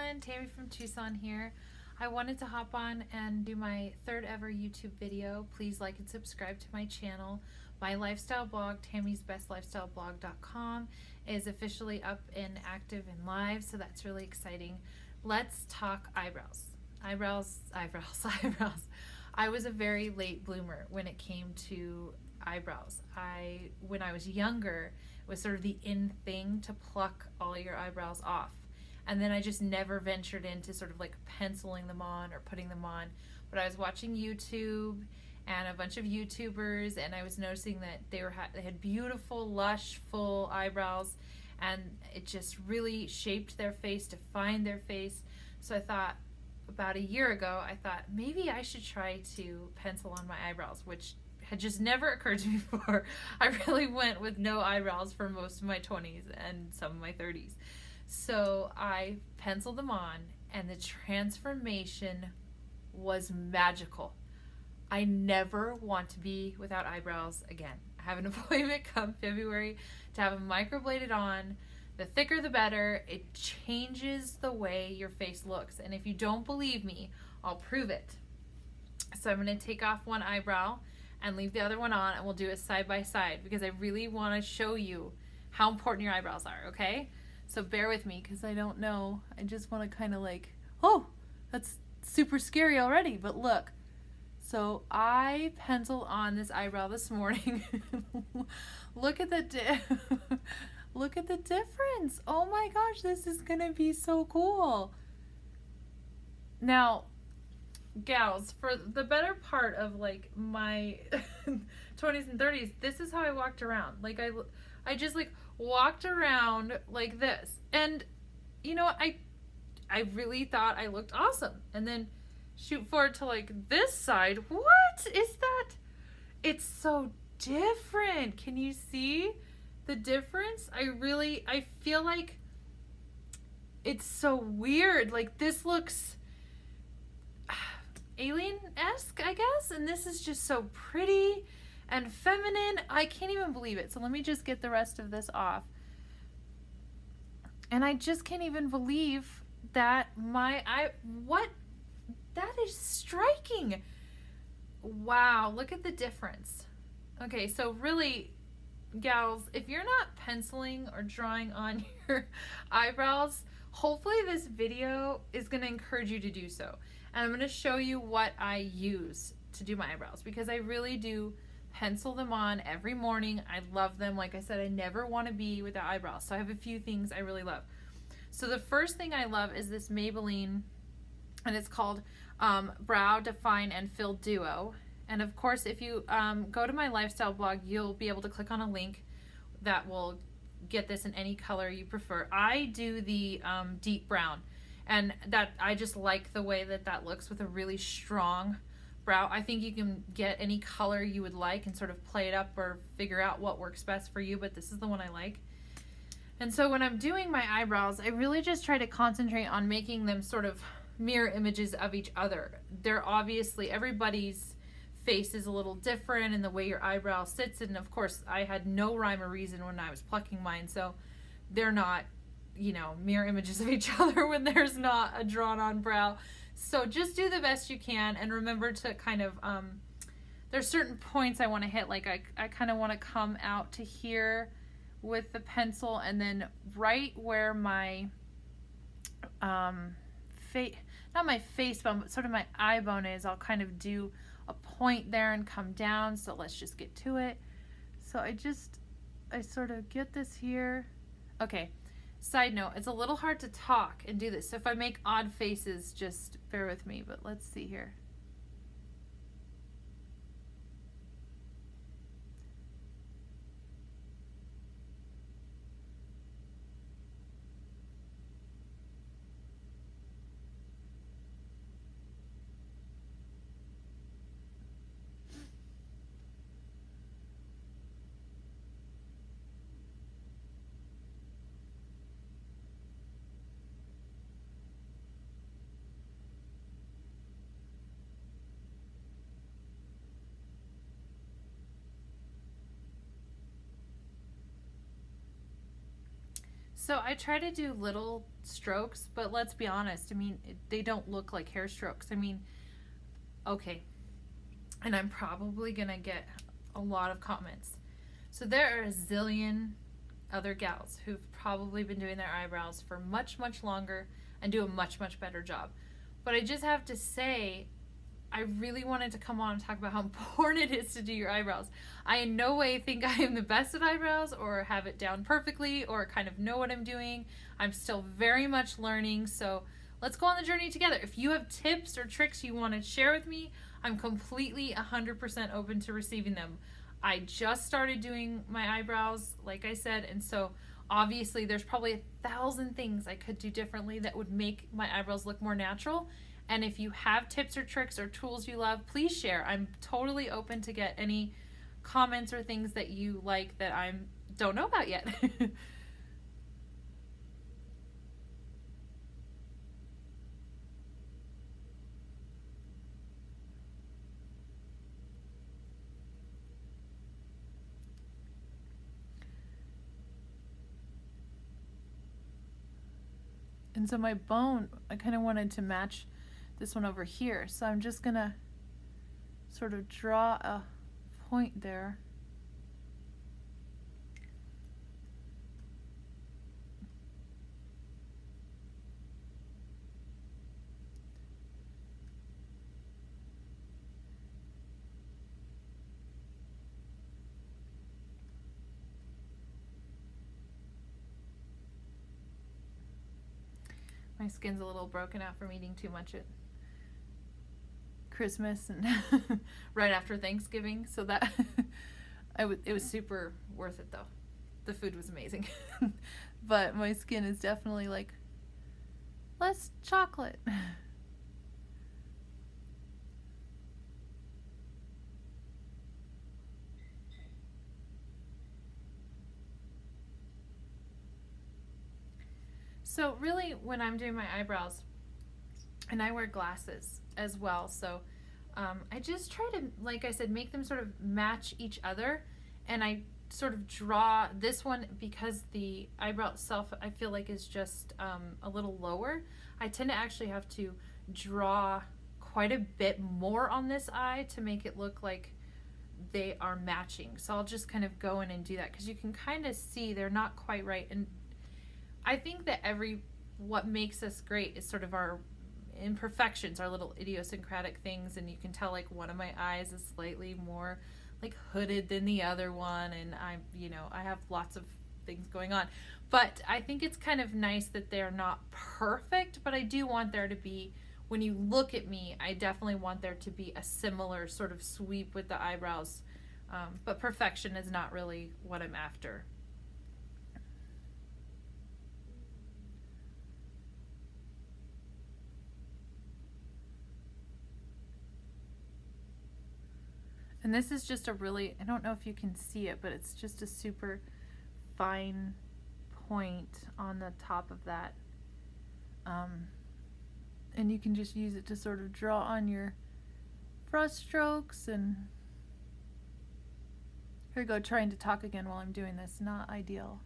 everyone, Tammy from Tucson here. I wanted to hop on and do my third ever YouTube video. Please like and subscribe to my channel. My lifestyle blog, tammie'sbestlifestyleblog.com, is officially up and active and live, so that's really exciting. Let's talk eyebrows. Eyebrows. I was a very late bloomer when it came to eyebrows. When I was younger, it was sort of the in thing to pluck all your eyebrows off. And then I just never ventured into sort of like penciling them on or putting them on. But I was watching YouTube and a bunch of YouTubers, and I was noticing that they had beautiful, lush, full eyebrows, and it just really shaped their face, defined their face. So I thought, about a year ago, I thought maybe I should try to pencil on my eyebrows, which had just never occurred to me before. I really went with no eyebrows for most of my 20s and some of my 30s. So I penciled them on, and the transformation was magical. I never want to be without eyebrows again. I have an appointment come February to have them microbladed on. The thicker the better. It changes the way your face looks. And if you don't believe me, I'll prove it. So I'm going to take off one eyebrow and leave the other one on, and we'll do it side by side because I really want to show you how important your eyebrows are, okay? So bear with me because I don't know. I just want to kind of like, oh, that's super scary already, but look. So I penciled on this eyebrow this morning. Look at the look at the difference. Oh my gosh, this is going to be so cool. Now, gals, for the better part of like my 20s and 30s, this is how I walked around. Like I just like walked around like this, and you know, I really thought I looked awesome. And then shoot forward to like this side. What is that? It's so different. Can you see the difference? I feel like it's so weird. Like this looks alien-esque, I guess, and this is just so pretty and feminine. I can't even believe it. So let me just get the rest of this off. And I just can't even believe that that is striking. Wow, look at the difference. Okay, so really, gals, if you're not penciling or drawing on your eyebrows, hopefully this video is going to encourage you to do so. And I'm going to show you what I use to do my eyebrows, because I really do pencil them on every morning. I love them. Like I said, I never want to be without eyebrows. So I have a few things I really love. So the first thing I love is this Maybelline, and it's called Brow Define and Fill Duo. And of course, if you go to my lifestyle blog, you'll be able to click on a link that will get this in any color you prefer. I do the deep brown, and that I just like the way that looks with a really strong brow. I think you can get any color you would like and sort of play it up or figure out what works best for you, but this is the one I like. And so when I'm doing my eyebrows, I really just try to concentrate on making them sort of mirror images of each other. They're obviously, everybody's face is a little different in the way your eyebrow sits, and of course I had no rhyme or reason when I was plucking mine, so they're not, you know, mirror images of each other when there's not a drawn on brow. So just do the best you can, and remember to kind of there's certain points I want to hit. Like I kind of want to come out to here with the pencil, and then right where my face, not my face bone, but sort of my eye bone is, I'll kind of do a point there and come down. So let's just get to it. So I sort of get this here. Okay, side note, it's a little hard to talk and do this, so if I make odd faces, just bear with me. But let's see here. So I try to do little strokes, but let's be honest. I mean, they don't look like hair strokes. I mean, okay. And I'm probably going to get a lot of comments. So there are a zillion other gals who've probably been doing their eyebrows for much, much longer and do a much, much better job. But I just have to say, I really wanted to come on and talk about how important it is to do your eyebrows. I in no way think I am the best at eyebrows or have it down perfectly or kind of know what I'm doing. I'm still very much learning, so let's go on the journey together. If you have tips or tricks you want to share with me, I'm completely 100% open to receiving them. I just started doing my eyebrows, like I said, and so obviously there's probably 1,000 things I could do differently that would make my eyebrows look more natural. And if you have tips or tricks or tools you love, please share. I'm totally open to get any comments or things that you like that I don't know about yet. And so my bone, I kind of wanted to match this one over here. So I'm just gonna sort of draw a point there. My skin's a little broken out from eating too much at Christmas and right after Thanksgiving, so that it was super worth it though. The food was amazing. But my skin is definitely like less chocolate. So really when I'm doing my eyebrows, and I wear glasses as well, so I just try to, like I said, make them sort of match each other, and I sort of draw this one because the eyebrow itself I feel like is just a little lower. I tend to actually have to draw quite a bit more on this eye to make it look like they are matching. So I'll just kind of go in and do that because you can kind of see they're not quite right. And I think that what makes us great is sort of our imperfections, our little idiosyncratic things, and you can tell like one of my eyes is slightly more like hooded than the other one, and I have lots of things going on. But I think it's kind of nice that they're not perfect, but I do want there to be, when you look at me, I definitely want there to be a similar sort of sweep with the eyebrows. But perfection is not really what I'm after. And this is just a really, I don't know if you can see it, but it's just a super fine point on the top of that. And you can just use it to sort of draw on your brush strokes. And here we go, trying to talk again while I'm doing this, not ideal.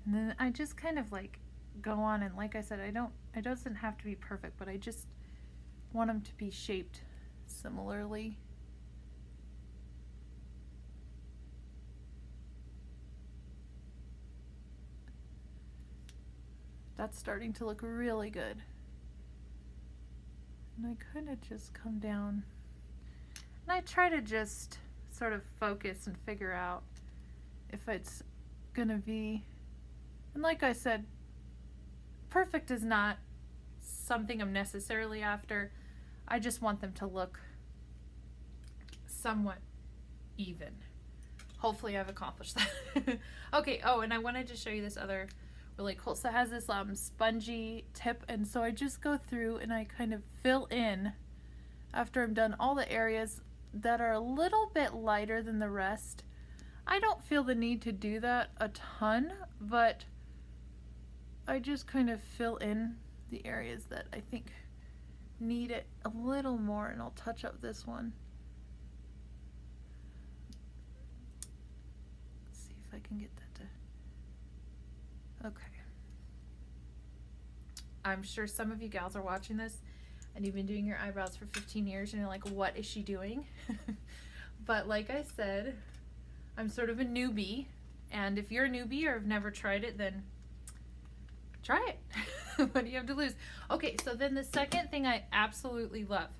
And then I just kind of like go on, and like I said, it doesn't have to be perfect, but I just want them to be shaped similarly. That's starting to look really good. And I kind of just come down and I try to just sort of focus and figure out if it's gonna be, and like I said, perfect is not something I'm necessarily after. I just want them to look somewhat even. Hopefully I've accomplished that. Okay, oh, and I wanted to show you this other really cool. So it has this spongy tip, and so I just go through and I kind of fill in after I'm done all the areas that are a little bit lighter than the rest. I don't feel the need to do that a ton, but I just kind of fill in the areas that I think knead it a little more, and I'll touch up this one. Let's see if I can get that to, okay. I'm sure some of you gals are watching this and you've been doing your eyebrows for 15 years and you're like, what is she doing? But like I said, I'm sort of a newbie, and if you're a newbie or have never tried it, then try it. What do you have to lose? Okay, so then the second thing I absolutely love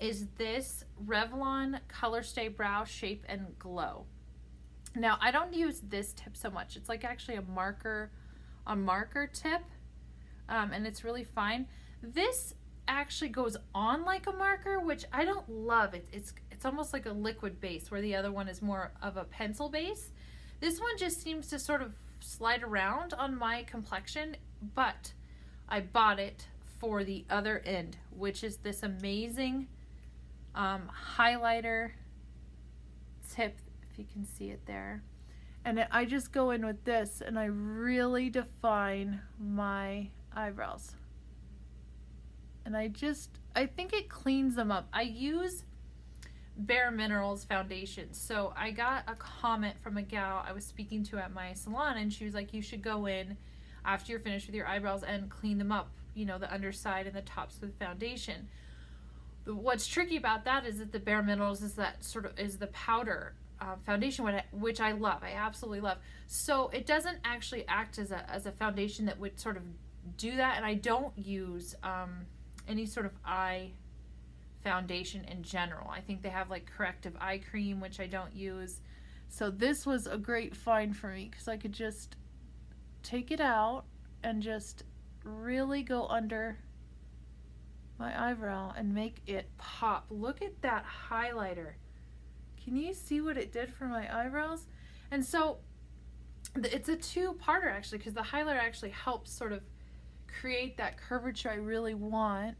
is this Revlon Color Stay Brow Shape and Glow. Now, I don't use this tip so much. It's like actually a marker tip, and it's really fine. This actually goes on like a marker, which I don't love. It's almost like a liquid base, where the other one is more of a pencil base. This one just seems to sort of slide around on my complexion, but I bought it for the other end, which is this amazing highlighter tip, if you can see it there. And I just go in with this and I really define my eyebrows. And I think it cleans them up. I use Bare Minerals foundation. So I got a comment from a gal I was speaking to at my salon, and she was like, you should go in after you're finished with your eyebrows and clean them up, you know, the underside and the tops with foundation. But what's tricky about that is that the Bare Minerals is the powder foundation, which I love. I absolutely love. So it doesn't actually act as a foundation that would sort of do that, and I don't use any sort of eye foundation in general. I think they have like corrective eye cream, which I don't use. So this was a great find for me because I could just take it out and just really go under my eyebrow and make it pop. Look at that highlighter. Can you see what it did for my eyebrows? And so it's a two-parter actually, because the highlighter actually helps sort of create that curvature I really want.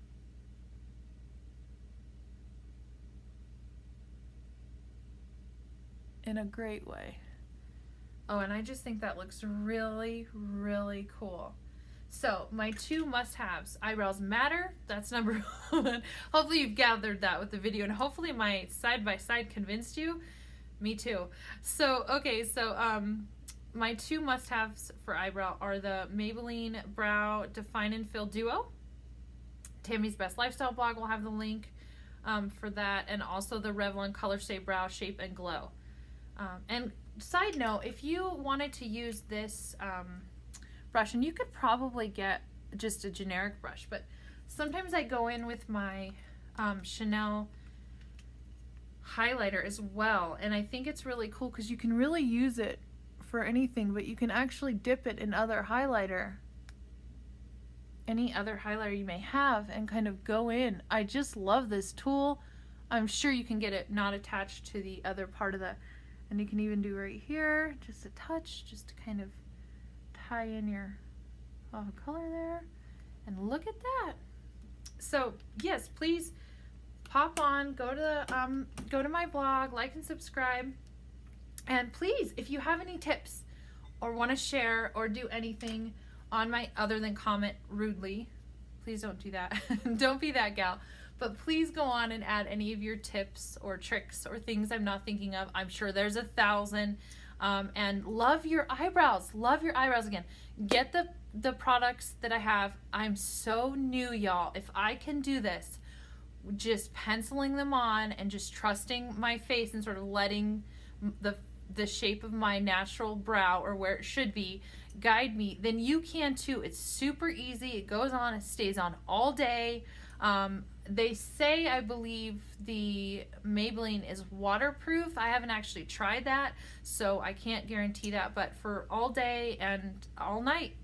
In a great way. Oh, and I just think that looks really, really cool. So my two must-haves: eyebrows matter. That's number one. Hopefully you've gathered that with the video, and hopefully my side-by-side convinced you. Me too. So, okay, so my two must-haves for eyebrow are the Maybelline Brow Define and Fill Duo. Tammie's Best Lifestyle blog will have the link for that, and also the Revlon Color Stay Brow Shape and Glow. And side note, if you wanted to use this brush, and you could probably get just a generic brush, but sometimes I go in with my Chanel highlighter as well, and I think it's really cool because you can really use it for anything, but you can actually dip it in any other highlighter you may have, and kind of go in. I just love this tool. I'm sure you can get it not attached to the other part of the, and you can even do right here, just a touch, just to kind of tie in your color there. And look at that. So yes, please pop on, go to my blog, like and subscribe. And please, if you have any tips or want to share or do anything on my, other than comment rudely, please don't do that. Don't be that gal. But please go on and add any of your tips or tricks or things I'm not thinking of. I'm sure there's 1,000. And love your eyebrows. Love your eyebrows again. Get the products that I have. I'm so new, y'all. If I can do this, just penciling them on and just trusting my face and sort of letting the shape of my natural brow, or where it should be, guide me, then you can too. It's super easy. It goes on. It stays on all day. They say, I believe, the Maybelline is waterproof. I haven't actually tried that, so I can't guarantee that, but for all day and all night,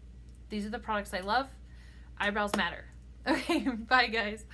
these are the products I love. Eyebrows matter. Okay, bye guys.